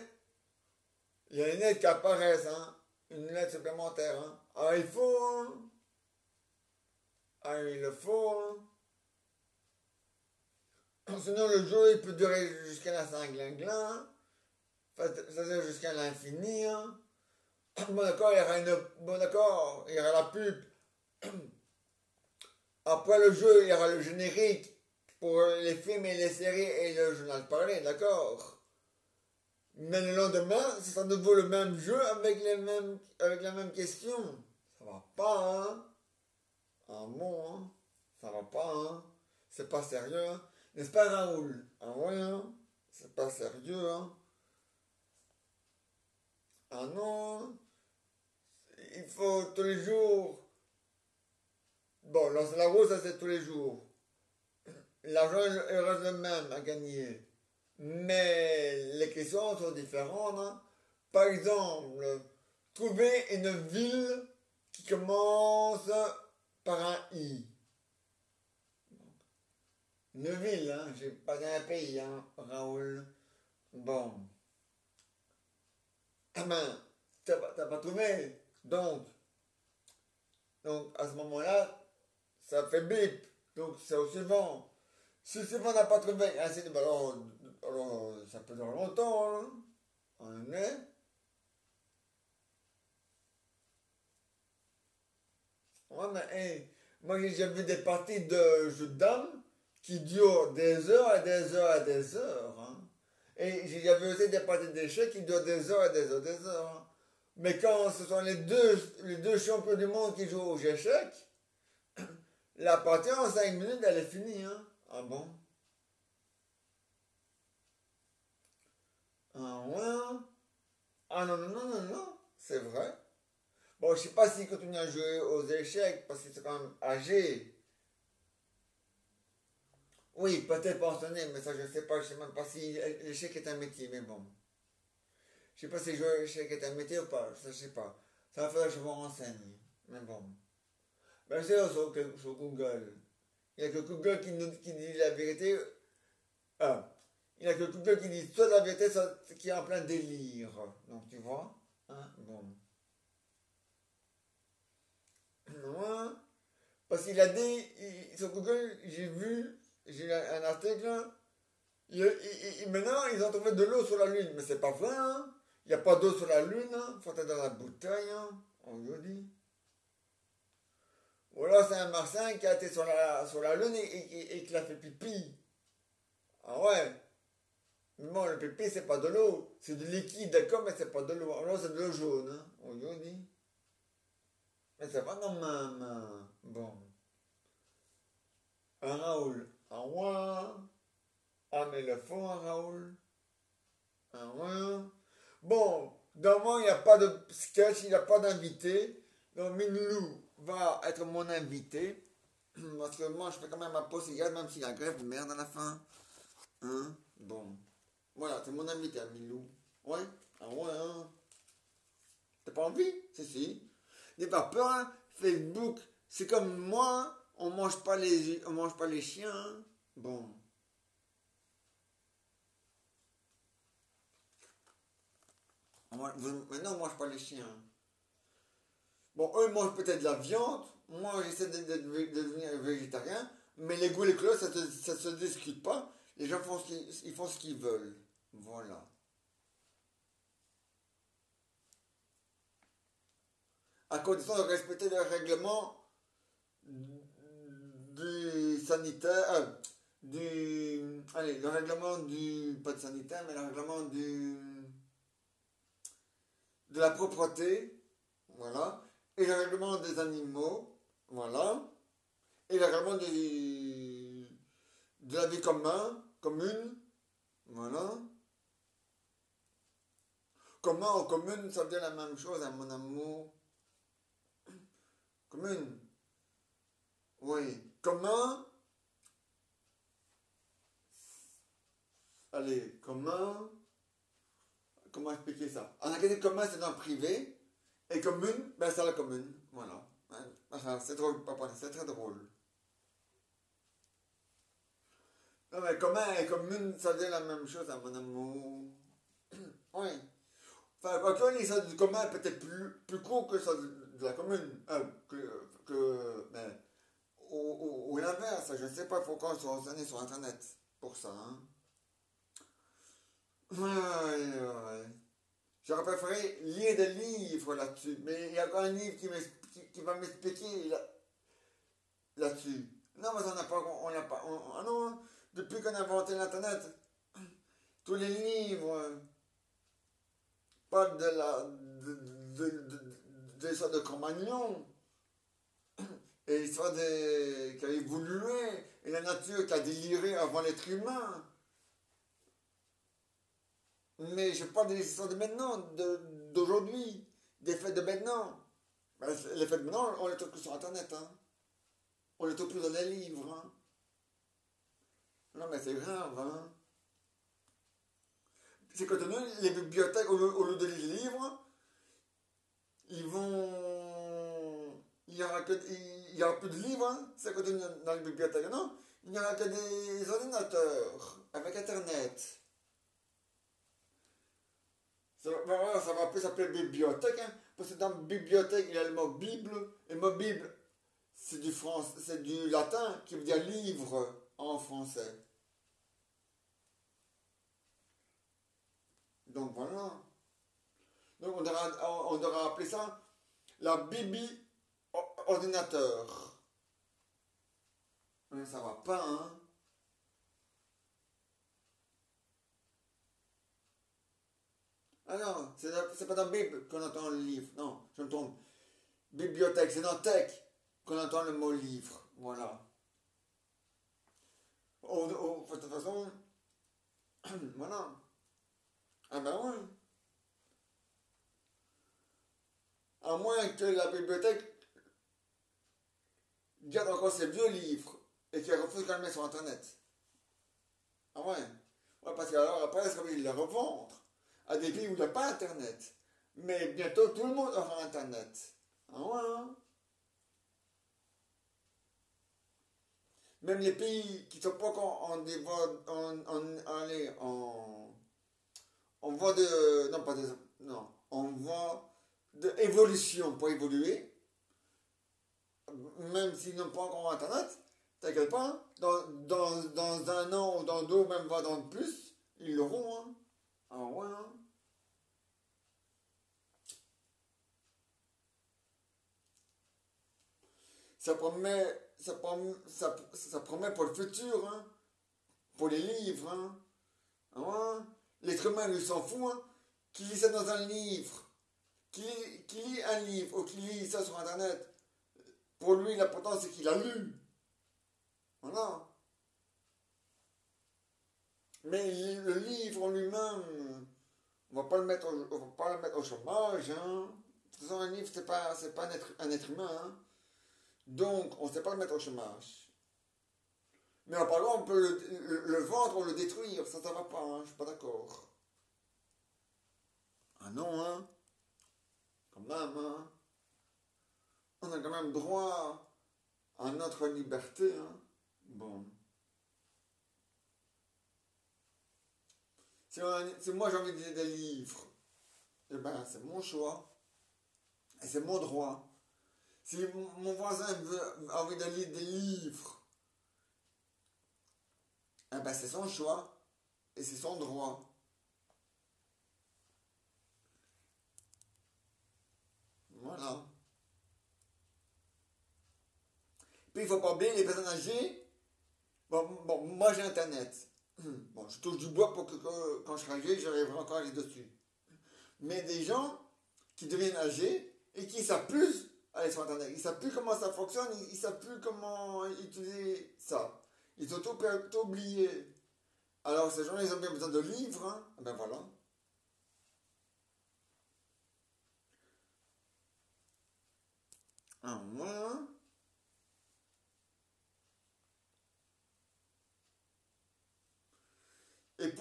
S1: il y a une lettre qui apparaissent, hein. Une lettre supplémentaire, hein. Ah, il faut, hein. Ah, il le faut, hein. Sinon, le jeu, il peut durer jusqu'à la Saint-Glinglin. Enfin, c'est-à-dire jusqu'à l'infini, hein. Bon, d'accord, il y aura une. Bon, d'accord, il y aura la pub. Après le jeu, il y aura le générique pour les films et les séries et le journal parlé, d'accord. Mais le lendemain, c'est sera de nouveau le même jeu avec la même question. Ça va pas, hein. Ah bon, hein. Ça va pas, hein. C'est pas sérieux, hein. N'est-ce pas, Raoul? Ah ouais, hein. C'est pas sérieux, hein. Ah non. Il faut tous les jours. Bon, lancer la roue, ça c'est tous les jours. L'argent il reste le même à gagner. Mais les questions sont différentes, hein. Par exemple, trouver une ville qui commence par un I. Une ville, hein. J'ai pas dit un pays, hein, Raoul. Bon. Ah ben, t'as pas trouvé. Donc, à ce moment-là, ça fait bip. Donc, c'est au suivant. Si le suivant n'a pas trouvé, ainsi de alors, ça peut durer longtemps, hein. En est. Ouais, mais hey, moi j'ai déjà vu des parties de jeux de dames qui durent des heures et des heures et des heures, hein. Et j'ai déjà vu aussi des parties d'échecs qui durent des heures et des heures et des heures, hein. Mais quand ce sont les deux champions du monde qui jouent aux échecs, la partie en 5 minutes, elle est finie, hein. Ah bon? Ah ouais? Ah non, non, non, non, non, c'est vrai. Bon, je sais pas s'il continue à jouer aux échecs parce qu'il est quand même âgé. Oui, peut-être pensionné, mais ça je sais pas, je sais même pas si l'échec est un métier, mais bon. Je sais pas si jouer à l'échec est un métier ou pas, ça je sais pas. Ça va falloir que je me renseigne. Mais bon. Ben c'est sur Google. Il y a que Google qui dit la vérité. Ah, Il n'y a que Google qui dit soit la vérité, soit qui est en plein délire. Donc tu vois, hein, bon. Ouais. Parce qu'il a dit, sur Google, j'ai lu un article, maintenant ils ont trouvé de l'eau sur la Lune, mais c'est pas vrai, hein. Il n'y a pas d'eau sur la Lune, hein. Faut être dans la bouteille, hein. On lui dit. Ou alors c'est un Martien qui a été sur la Lune et qui a fait pipi. Ah ouais. Mais bon, le pipi c'est pas de l'eau, c'est du liquide, d'accord, mais c'est pas de l'eau. Alors c'est de l'eau jaune, hein. On lui dit. Mais c'est pas quand même, hein. Bon. Un Raoul. Un roi. Ah, mais le fond, un Raoul. Un roi. Bon, dans moi, il n'y a pas de sketch, il n'y a pas d'invité. Donc, Minlou va être mon invité. Parce que moi, je fais quand même ma pause cigarette, même s'il y a grève de merde à la fin. Hein? Bon. Voilà, c'est mon invité, hein, Minlou. Ouais? Ah ouais, hein? T'as pas envie? Si. N'aie pas peur, hein? Facebook, c'est comme moi, on mange pas les chiens. Hein. Bon. Maintenant, on mange pas les chiens. Bon, eux, ils mangent peut-être de la viande. Moi, j'essaie de devenir végétarien. Mais les goûts et les couleurs, ça se discute pas. Les gens ils font ce qu'ils veulent. Voilà. À condition de respecter le règlement du sanitaire. Allez, le règlement du. Pas de sanitaire, mais le règlement de la propreté. Voilà. Et le règlement des animaux. Voilà. Et le règlement de la vie commune. Voilà. Commun ou commune, ça veut dire la même chose, à mon amour. Commune. Oui. Commun. Allez, commun. Comment expliquer ça? En académie, commun, c'est dans le privé. Et commune, ben c'est la commune. Voilà. Enfin, c'est drôle, papa, c'est très drôle. Non, mais commun et commune, ça veut dire la même chose, à mon amour. Oui. Enfin, quoique les sortes du commun est peut-être plus court que ça de la commune. Mais, ou l'inverse, je ne sais pas pourquoi ils sont renseignés sur Internet pour ça. Hein. Ouais, ouais. J'aurais préféré lire des livres là-dessus, mais il y a encore un livre qui va m'expliquer là-dessus. Non, mais on n'a pas, ah non, depuis qu'on a inventé l'Internet, tous les livres parlent de l'histoire de Cro-Magnon, et l'histoire qui a évolué, et la nature qui a déliré avant l'être humain. Mais je parle des histoires de maintenant, d'aujourd'hui, des faits de maintenant. Ben, les faits de maintenant, on les trouve que sur Internet. Hein. On les trouve plus dans les livres. Hein. Non, mais c'est grave. Hein. C'est que maintenant, les bibliothèques, au lieu de lire les livres, ils vont. Il y aura plus de livres, hein. C'est que dans les bibliothèques. Non, il n'y aura que des ordinateurs avec Internet. Ça va plus s'appeler bibliothèque, hein, parce que dans bibliothèque, il y a le mot Bible, et le mot Bible, c'est du latin qui veut dire livre en français. Donc voilà. Donc on devra appeler ça la Bibi ordinateur. Mais ça va pas, hein. Ah non, c'est pas dans Bible qu'on entend le livre. Non, je me trompe. Bibliothèque, c'est dans tech qu'on entend le mot livre. Voilà. De toute façon, voilà. Ah ben oui. À moins que la bibliothèque garde encore ses vieux livres et qu'elle refuse de les mettre sur Internet. Ah ouais. Ouais, parce que alors après, c'est comme ils les revendent à des pays où il n'y a pas Internet. Mais bientôt, tout le monde aura Internet. Ah ouais, hein. Même les pays qui sont pas encore en développement, allez, en voie de, non pas de, non, en voie d'évolution pour évoluer, même s'ils n'ont pas encore Internet, t'inquiète pas, hein, dans un an ou dans deux, ou même 20 ans de plus, ils l'auront, hein. Ah ouais, hein. Ça promet, ça promet pour le futur, hein, pour les livres, hein. Ah ouais. L'être humain, lui, s'en fout, hein, qui lit ça dans un livre, qui lit un livre ou qui lit ça sur Internet. Pour lui, l'important, c'est qu'il a lu. Voilà. Mais le livre en lui-même, on va pas le mettre au chômage, hein. De toute façon, un livre, c'est pas un être humain, hein. Donc, on ne sait pas le mettre au chômage. Mais par contre, on peut le vendre ou le détruire. Ça va pas, hein. Je suis pas d'accord. Ah non, hein. Quand même, hein. On a quand même droit à notre liberté, hein. Bon. Si moi j'ai envie de lire des livres, eh ben c'est mon choix. Et c'est mon droit. Si mon voisin a envie de lire des livres, eh ben c'est son choix. Et c'est son droit. Voilà. Puis il faut pas oublier les personnes âgées. Bon, moi j'ai Internet. Bon, je touche du bois pour que quand je serai âgé, j'arriverai encore à aller dessus. Mais des gens qui deviennent âgés et qui ne savent plus aller sur Internet, ils ne savent plus comment ça fonctionne, ils ne savent plus comment utiliser ça. Ils ont tout oublié. Alors ces gens-là, ils ont bien besoin de livres, hein. Ben voilà. Ah, voilà. Et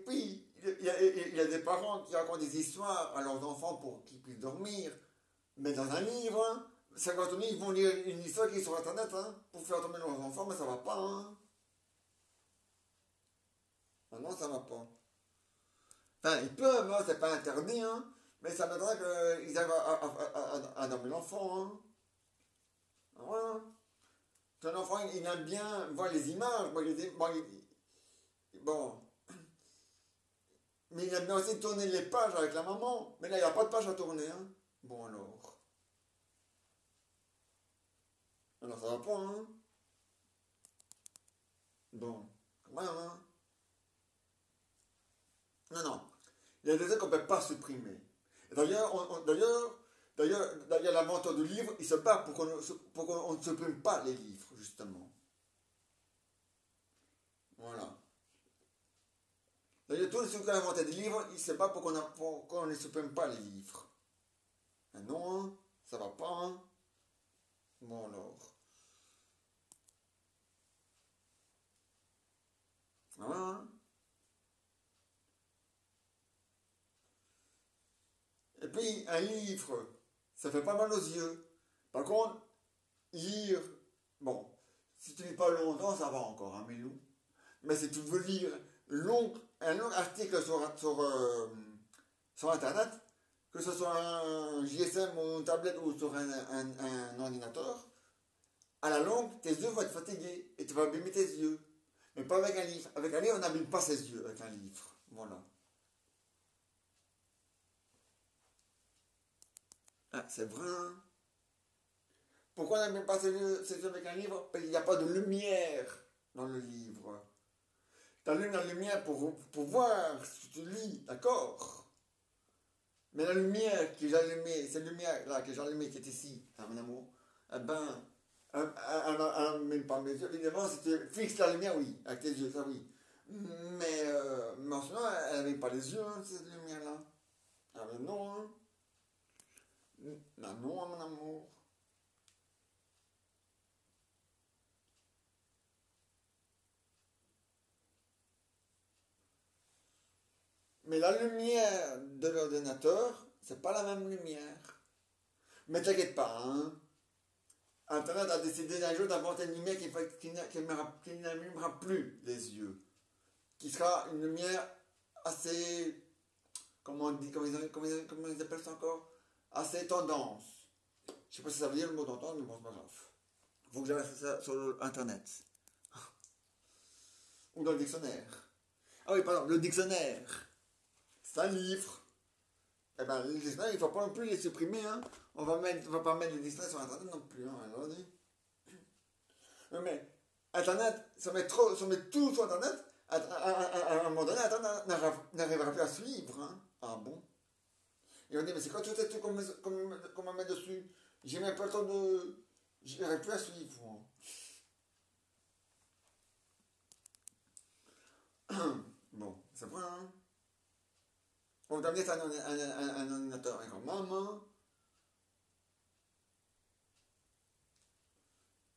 S1: puis, il y a des parents qui racontent des histoires à leurs enfants pour qu'ils puissent dormir. Mais dans un livre, hein, 50 minutes, ils vont lire une histoire qui est sur Internet, hein, pour faire tomber leurs enfants, mais ça va pas, hein. Ah non, ça va pas. Enfin, ils peuvent, hein, c'est pas interdit, hein, mais ça m'étonnerait qu'ils arrivent à dormir l'enfant, hein. Ah ouais, hein. Ton enfant, il aime bien voir les images, bon, mais il aime bien aussi tourner les pages avec la maman. Mais là, il n'y a pas de page à tourner, hein. Bon alors. Alors ça va pas, hein. Bon. Quand même, hein. Non, non. Il y a des trucs qu'on ne peut pas supprimer. Et d'ailleurs, d'ailleurs, l'inventeur du livre, il se bat pour qu'on ne supprime pas les livres, justement. Voilà. D'ailleurs, tous ceux qui ont inventé des livres, il se bat pour qu'on ne supprime pas les livres. Ah non, hein, ça va pas, hein. Bon alors. Voilà, hein. Et puis, un livre, ça fait pas mal aux yeux. Par contre, lire, bon, si tu lis pas longtemps, ça va encore, hein, Milou. Mais si tu veux lire un long article sur Internet, que ce soit un GSM ou une tablette ou sur un ordinateur, à la longue, tes yeux vont être fatigués et tu vas abîmer tes yeux. Mais pas avec un livre. Avec un livre, on n'abîme pas ses yeux avec un livre. Voilà. Ah, c'est vrai, hein. Pourquoi on n'abîme pas ses yeux avec un livre? Parce qu'il n'y a pas de lumière dans le livre. Tu allumes la lumière pour voir ce que tu lis, d'accord? Mais la lumière que j'ai allumée, cette lumière-là que j'ai allumée qui est ici, hein, mon amour, eh ben, elle n'allume pas mes yeux. Évidemment, si tu fixes la lumière, oui, avec tes yeux, ça oui. Mais en ce moment, elle n'allume pas les yeux, hein, cette lumière-là. Ah ben non, hein. Non, non, mon amour. Mais la lumière de l'ordinateur, c'est pas la même lumière. Mais t'inquiète pas, hein. Internet a décidé d'un jour d'inventer une lumière qui n'allumera plus les yeux. Qui sera une lumière assez, comment on dit, comment ils appellent ça encore, assez tendance. Je sais pas si ça veut dire le mot tendance, mais bon, c'est pas grave. Faut que j'aille ça sur Internet. Ou dans le dictionnaire. Ah oui, pardon, le dictionnaire. C'est un livre. Eh ben, le dictionnaire, il ne faut pas non plus les supprimer, hein. On va pas mettre les dictionnaires sur Internet non plus, hein. Alors, mais Internet, si on met tout sur Internet, à un moment donné, Internet n'arrivera plus à suivre, hein. Ah bon? Et on dit, mais c'est quoi tout ces trucs qu'on me met dessus? J'ai même pas le temps de. J'arrive plus à suivre, moi. Bon, c'est vrai, hein. On va mettre un ordinateur avec maman.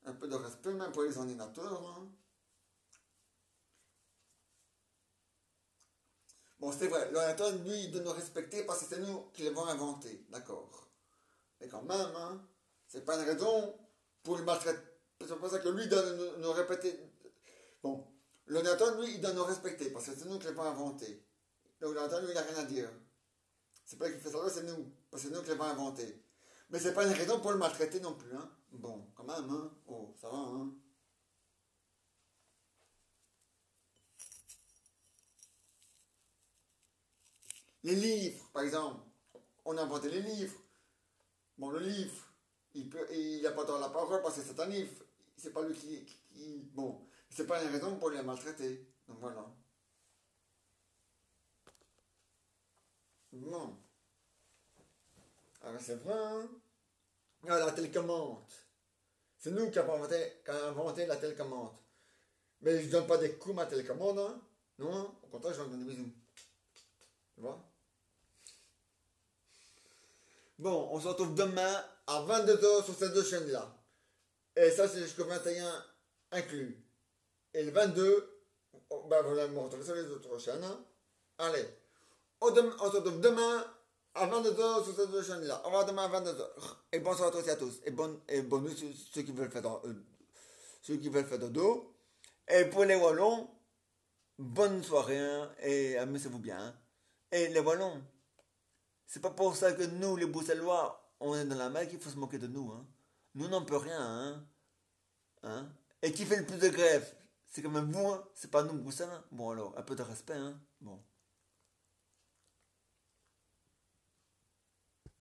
S1: Un peu de respect même pour les ordinateurs, hein. Bon, c'est vrai, l'ordinateur, lui, il doit nous respecter parce que c'est nous qui l'avons inventé, d'accord. Mais quand même, hein, c'est pas une raison pour le maltraiter. C'est pour ça que lui doit nous répéter. Bon, l'ordinateur, lui, il doit nous respecter parce que c'est nous qui l'avons inventé. L'ordinateur, lui, il n'a rien à dire. C'est pas lui qui fait ça, c'est nous. Parce que c'est nous qui l'avons inventé. Mais c'est pas une raison pour le maltraiter non plus, hein. Bon, quand même, hein. Oh, ça va, hein. Les livres, par exemple. On a inventé les livres. Bon, le livre, il n'a pas droit à la parole parce que c'est un livre. C'est pas lui bon, c'est pas une raison pour les maltraiter. Donc voilà. Bon. Ah, mais c'est vrai, hein. Ah, la télécommande. C'est nous qui avons inventé la télécommande. Mais je ne donne pas des coups à ma télécommande, hein. Non, hein. Au contraire, je leur donne des bisous. Tu vois? Bon, on se retrouve demain à 22h sur ces deux chaînes-là. Et ça, c'est jusqu'au 21 inclus. Et le 22, ben, vous allez me retrouver sur les autres chaînes, hein. Allez, on se retrouve demain à 22h sur ces deux chaînes-là. Au revoir demain à 22h. Et bonsoir à tous et à tous. Et bonne nuit ceux qui veulent faire ceux qui veulent faire dodo. Et pour les Wallons, bonne soirée, hein, et amusez-vous bien, hein. Et les Wallons, c'est pas pour ça que nous, les Bruxellois, on est dans la mer qu'il faut se moquer de nous, hein. Nous, n'en peut rien, hein. Hein. Et qui fait le plus de grève? C'est quand même vous, hein. C'est pas nous, Bruxelles, hein. Bon alors, un peu de respect, hein. Bon.